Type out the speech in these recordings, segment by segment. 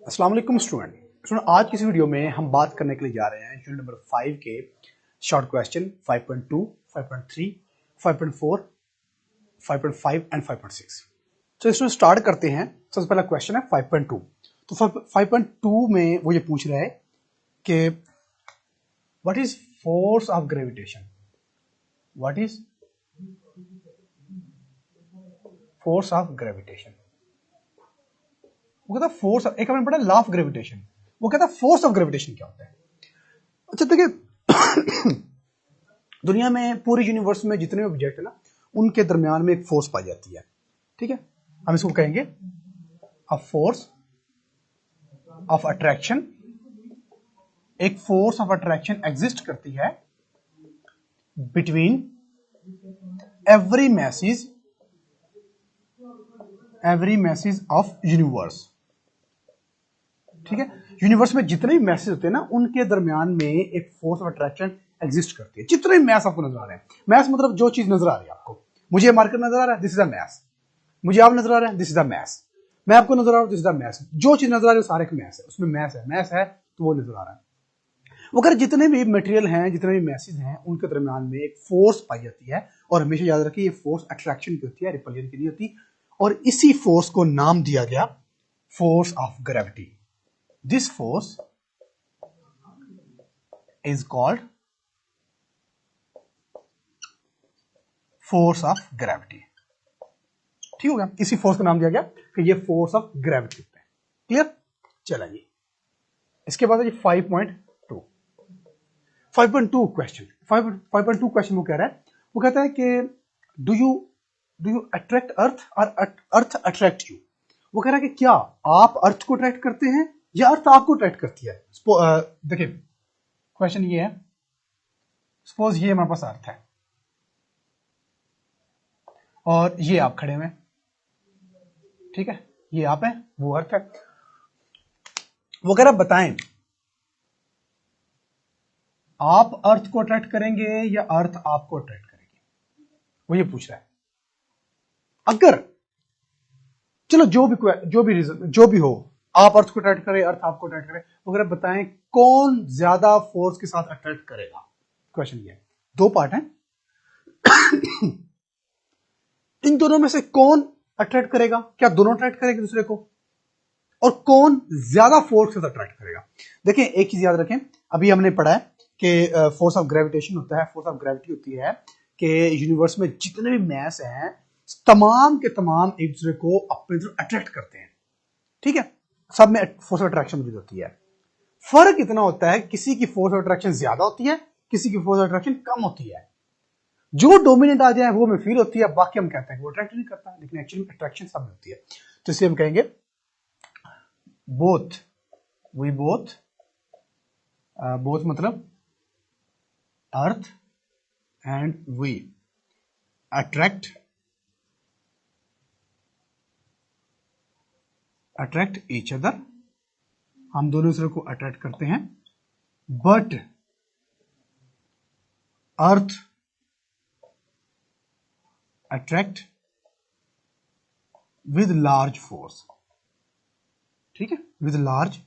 अस्सलाम वालेकुम स्टूडेंट। आज की इस वीडियो में हम बात करने के लिए जा रहे हैं यूनिट नंबर 5 के शॉर्ट क्वेश्चन 5.2, 5.3, 5.4, 5.5 एंड 5.6। तो इसमें स्टार्ट करते हैं। सबसे पहला क्वेश्चन है 5.2। तो 5.2 में वो ये पूछ रहा है कि what is force of gravitation. What is force of gravitation. वो कहता है फोर्स, एक हमने पढ़ा लॉ ऑफ ग्रेविटेशन, वो कहता है फोर्स ऑफ ग्रेविटेशन क्या होता है। अच्छा देखिए दुनिया में पूरे यूनिवर्स में जितने ऑब्जेक्ट है ना, उनके दरमियान में एक फोर्स पाई जाती है। ठीक है, हम इसको कहेंगे अ फोर्स ऑफ अट्रैक्शन। एक फोर्स ऑफ अट्रैक्शन एग्जिस्ट करती है between every message of universe. ठीक है, यूनिवर्स में जितने भी मैसेज होते हैं ना, उनके दरमियान में एक फोर्स ऑफ अट्रैक्शन एग्जिस्ट करती है। जितने मैस आपको नजर आ रहे हैं, मैस मतलब जो चीज नजर आ रही है आपको, मुझे मार्कर नजर आ रहा है, दिस इज अ मैस। मुझे आप नजर आ रहा है, दिस इज अ मैस। मैं आपको नजर आ रहा हूं, दिस इज अ मैस। जो चीज नजर आ रही है सारे एक मैस है, उसमें मैस है तो वो नजर आ रहा है। वो अगर जितने भी मटेरियल हैं, जितने भी मैसेज हैं, उनके दरमियान में एक फोर्स पाई जाती है। और हमेशा याद रखिए ये फोर्स अट्रैक्शन की होती है, रिपल्जन की नहीं होती। और इसी फोर्स को नाम दिया गया force of gravity. This force is called force of gravity। ठीक हो गया, इसी फोर्स का नाम दिया गया कि ये फोर्स ऑफ ग्रेविटी है। क्लियर, चलिए इसके बाद है 5.2। 5.2 क्वेश्चन, 5.2 क्वेश्चन वो कह रहा है, वो कहता है कि डू यू अट्रैक्ट अर्थ और अर्थ अट्रैक्ट यू। वो कह रहा है कि क्या आप अर्थ को अट्रैक्ट करते हैं या अर्थ आपको अट्रैक्ट करती है। देखिए क्वेश्चन ये है, सपोज ये हमारे पास अर्थ है और ये आप खड़े हुए, ठीक है, ये आप है, वो अर्थ है। वो कह रहा बताएं आप अर्थ को अट्रैक्ट करेंगे या अर्थ आपको अट्रैक्ट करेगी। वो ये पूछ रहा है। अगर चलो जो भी रीजन जो भी हो, आप अर्थ को अट्रैक्ट करें, अर्थ आपको अट्रैक्ट करे, वो कह रहा बताएं कौन ज्यादा फोर्स के साथ अट्रैक्ट करेगा। क्वेश्चन ये है, दो पार्ट है, इन दोनों में से कौन अट्रैक्ट करेगा, क्या दोनों अट्रैक्ट करेंगे दूसरे को, और कौन ज्यादा फोर्स से अट्रैक्ट करेगा। देखिए एक चीज याद रखें, अभी हमने पढ़ा है कि फोर्स ऑफ ग्रेविटेशन होता है, फोर्स ऑफ ग्रेविटी होती है कि यूनिवर्स में जितने भी मैस हैं तमाम के तमाम एक दूसरे को अपनी तरफ अट्रैक्ट करते हैं। ठीक है, सब में फोर्स ऑफ अट्रैक्शन मौजूद होती है। फर्क इतना होता है, किसी की फोर्स ऑफ अट्रैक्शन ज्यादा होती है, किसी की फोर्स ऑफ अट्रैक्शन कम होती है। जो डोमिनेट आ जाए वो हमें फील होती है, बाकी हम कहते हैं वो अट्रैक्ट नहीं करता, लेकिन एक्चुअली अट्रैक्शन सब में होती है। तो इसलिए हम कहेंगे बोथ, वी बोथ, बोथ मतलब earth and we attract each other. हम दोनों दूसरे को अट्रैक्ट करते हैं, but earth attract with large force. ठीक है, विद लार्ज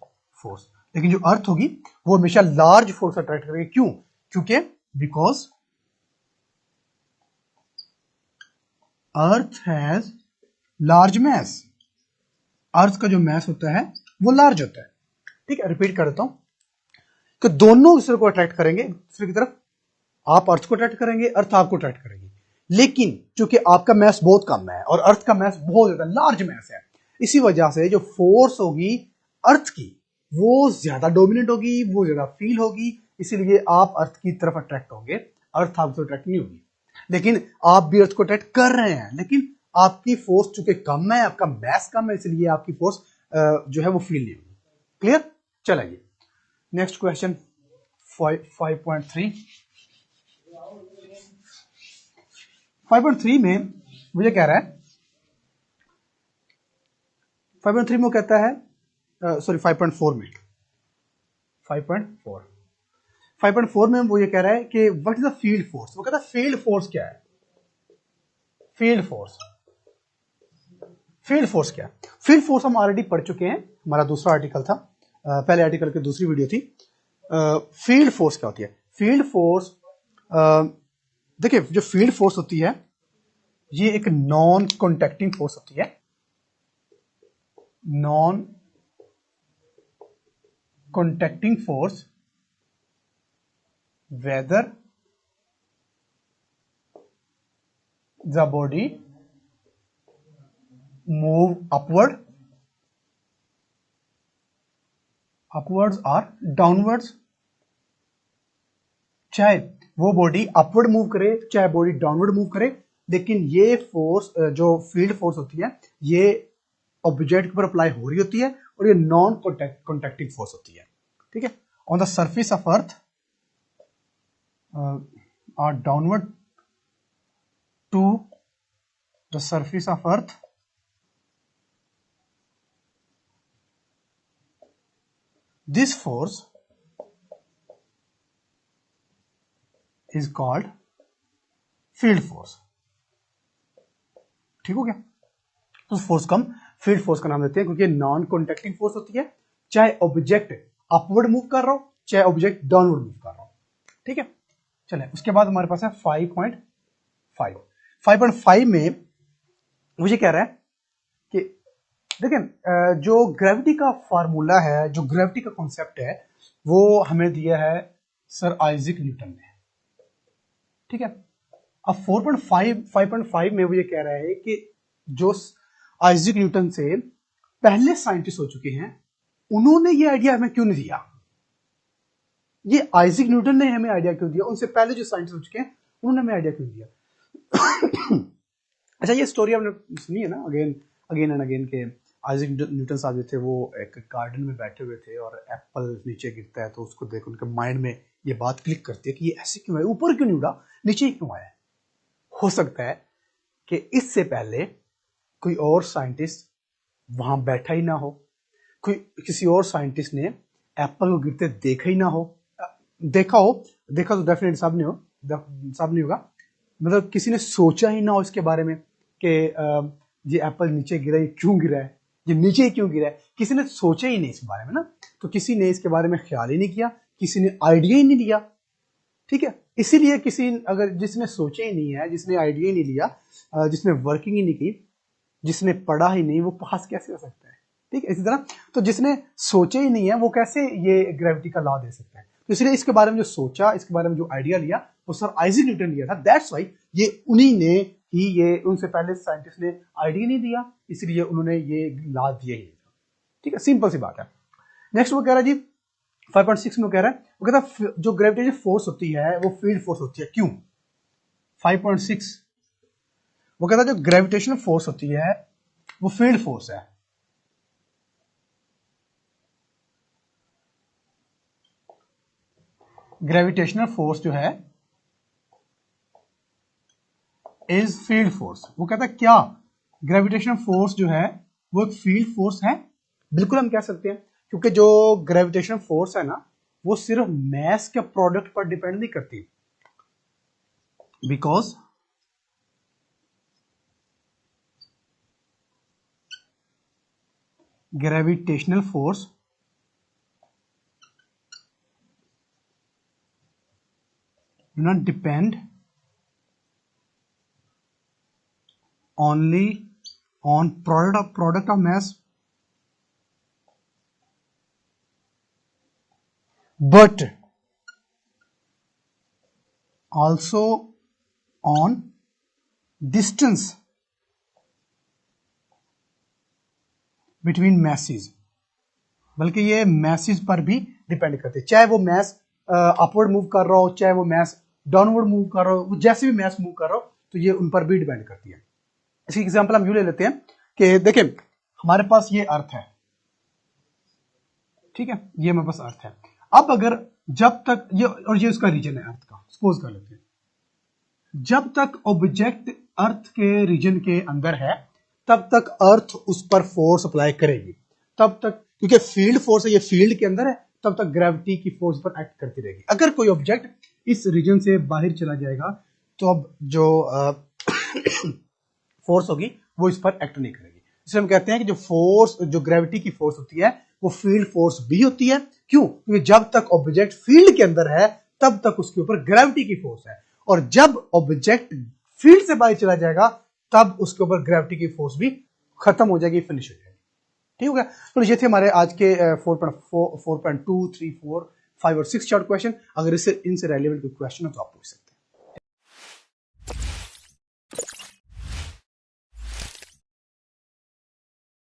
फोर्स। लेकिन जो अर्थ होगी वो हमेशा लार्ज फोर्स अट्रैक्ट करेगी। क्यों? क्योंकि because earth has large mass. Earth का जो मैस होता है वो लार्ज होता है। ठीक है, रिपीट कर देता हूं कि दोनों दूसरे को अट्रैक्ट करेंगे दूसरे की तरफ। आप अर्थ को अट्रैक्ट करेंगे, अर्थ आपको अट्रैक्ट करेगी। लेकिन क्योंकि आपका मैस बहुत कम है और अर्थ का मैस बहुत ज्यादा लार्ज मैस है, इसी वजह से जो फोर्स होगी अर्थ की वो ज्यादा डोमिनेट होगी, वो ज्यादा फील होगी। इसीलिए आप अर्थ की तरफ अट्रैक्ट होंगे, अर्थ आपसे अट्रैक्ट नहीं होगी। लेकिन आप भी अर्थ को अट्रैक्ट कर रहे हैं, लेकिन आपकी फोर्स चूंकि कम है, आपका मैस कम है, इसलिए आपकी फोर्स जो है वो फील नहीं होगी। क्लियर, चलिए नेक्स्ट क्वेश्चन 5.3। 5.3 में मुझे कह रहा है, 5.3 में वो कहता है, सॉरी 5.4 में, 5.4 में वो ये कह रहा है कि what is the field force. वो कहता है फील्ड फोर्स क्या है। फील्ड फील्ड फोर्स क्या है? फील्ड फोर्स हम ऑलरेडी पढ़ चुके हैं, हमारा दूसरा आर्टिकल था, पहले आर्टिकल की दूसरी वीडियो थी। फील्ड फोर्स क्या होती है? फील्ड फोर्स, देखिए जो फील्ड फोर्स होती है ये एक नॉन कॉन्टैक्टिंग फोर्स होती है, non contacting force whether the body move upwards or downwards, चाहे वो बॉडी अपवर्ड मूव करे चाहे बॉडी डाउनवर्ड मूव करे, लेकिन ये फोर्स जो फील्ड फोर्स होती है ये ऑब्जेक्ट पर अप्लाई हो रही होती है और ये नॉन कॉन्टैक्टिंग फोर्स होती है। ठीक है, on the surface of earth or downward to the surface of earth, this force is called field force। ठीक हो गया? तो फोर्स को हम फील्ड फोर्स का नाम देते हैं क्योंकि नॉन कॉन्टैक्टिंग फोर्स होती है, चाहे ऑब्जेक्ट अपवर्ड मूव कर रहा हो चाहे ऑब्जेक्ट डाउनवर्ड मूव कर रहा हो। ठीक है, चले उसके बाद हमारे पास है 5.5 में मुझे कह रहा है कि देखें जो ग्रेविटी का फार्मूला है, जो ग्रेविटी का कॉन्सेप्ट है वो हमें दिया है सर आइजैक न्यूटन ने। ठीक है, अब 5.5 में वो ये कह रहा है कि जो आइजैक न्यूटन से पहले साइंटिस्ट हो चुके हैं उन्होंने ये आइडिया हमें क्यों नहीं दिया? ये आइजैक न्यूटन ने हमें आइडिया क्यों दिया? उनसे पहले जो साइंटिस्ट हो चुके हैं उन्होंने हमें आइडिया क्यों दिया? अच्छा, ये स्टोरी आपने सुनी है ना, अगेन एंड अगेन के आइजैक न्यूटन साहब जो थे वो एक गार्डन में बैठे हुए थे और एप्पल नीचे गिरता है तो उसको देख उनके माइंड में ये बात क्लिक करती है कि ये ऐसे क्यों है, ऊपर क्यों नहीं उड़ा, नीचे क्यों आया? हो सकता है कि इससे पहले कोई और साइंटिस्ट वहां बैठा ही ना हो, कोई किसी और साइंटिस्ट ने एप्पल को गिरते देखा ही ना हो, देखा तो डेफिनेटली सब नहीं होगा, मतलब किसी ने सोचा ही ना हो इसके बारे में कि ये एप्पल नीचे गिरा, ये क्यों गिरा है, ये नीचे क्यों गिरा है, किसी ने सोचा ही नहीं इस बारे में ना, तो किसी ने इसके बारे में ख्याल ही नहीं किया, किसी ने आइडिया ही नहीं लिया। ठीक है, इसीलिए जिसने सोचा ही नहीं है, जिसने आइडिया ही नहीं लिया, जिसने वर्किंग ही नहीं की, जिसने पढ़ा ही नहीं, वो पास कैसे हो सकता है? ठीक है, इसी तरह तो जिसने सोचा ही नहीं है वो कैसे ये ग्रेविटी का लॉ दे सकता है? तो इसलिए इसके बारे में जो सोचा, इसके बारे में जो आइडिया लिया वो सर आइजैक न्यूटन लिया था। दैट्स वाई ये उन्हीं ने ही, ये उनसे पहले साइंटिस्ट ने आइडिया नहीं दिया, इसलिए उन्होंने ये लॉ दिया ही था। ठीक है, सिंपल सी बात है। नेक्स्ट वो कह रहा है जी 5.6 में कह रहा है, वो कहता है जो ग्रेविटेशनल फोर्स होती है वो फील्ड फोर्स होती है। क्यों? 5.6 वो कहता है जो ग्रेविटेशनल फोर्स होती है वो फील्ड फोर्स है। ग्रेविटेशनल फोर्स जो है इज फील्ड फोर्स। वो कहता है क्या ग्रेविटेशनल फोर्स जो है वो एक फील्ड फोर्स है? बिल्कुल हम कह सकते हैं, क्योंकि जो ग्रेविटेशनल फोर्स है ना वो सिर्फ मैस के प्रोडक्ट पर डिपेंड नहीं करती, because gravitational force do not depend only on product of mass but also on distance between masses, बल्कि ये मैसेज पर भी डिपेंड करते हैं, चाहे वो मैस अपवर्ड मूव कर रहा हो चाहे वो मैस डाउनवर्ड मूव कर रहा हो, वो जैसे भी मैस मूव कर रहा हो तो ये उन पर भी डिपेंड करती है। इसकी एग्जांपल हम यूं ले लेते हैं कि देखिए हमारे पास ये अर्थ है, ठीक है, ये हमारे पास अर्थ है। अब अगर जब तक ये उसका रीजन है अर्थ का, सपोज कर लेते हैं, जब तक ऑब्जेक्ट अर्थ के रीजन के अंदर है तब तक अर्थ उस पर फोर्स अप्लाई करेगी, तब तक, क्योंकि फील्ड फोर्स है, ये फील्ड के अंदर है, तब तक ग्रेविटी की फोर्स पर एक्ट करती रहेगी। अगर कोई ऑब्जेक्ट इस रीजन से बाहर चला जाएगा तो अब जो फोर्स होगी वो इस पर एक्ट नहीं करेगी। इसलिए हम कहते हैं कि जो फोर्स, जो ग्रेविटी की फोर्स होती है वो फील्ड फोर्स भी होती है। क्यों? क्योंकि जब तक ऑब्जेक्ट फील्ड के अंदर है तब तक उसके ऊपर ग्रेविटी की फोर्स है, और जब ऑब्जेक्ट फील्ड से बाहर चला जाएगा तब उसके ऊपर ग्रेविटी की फोर्स भी खत्म हो जाएगी, फिनिश हो जाएगी। ठीक हो गया? तो ये थे हमारे आज के 4.2, 3, 4, 5 और 6 शॉर्ट क्वेश्चन। अगर इससे इनसे रेलिवेंट कोई क्वेश्चन हो तो आप पूछ सकते हैं।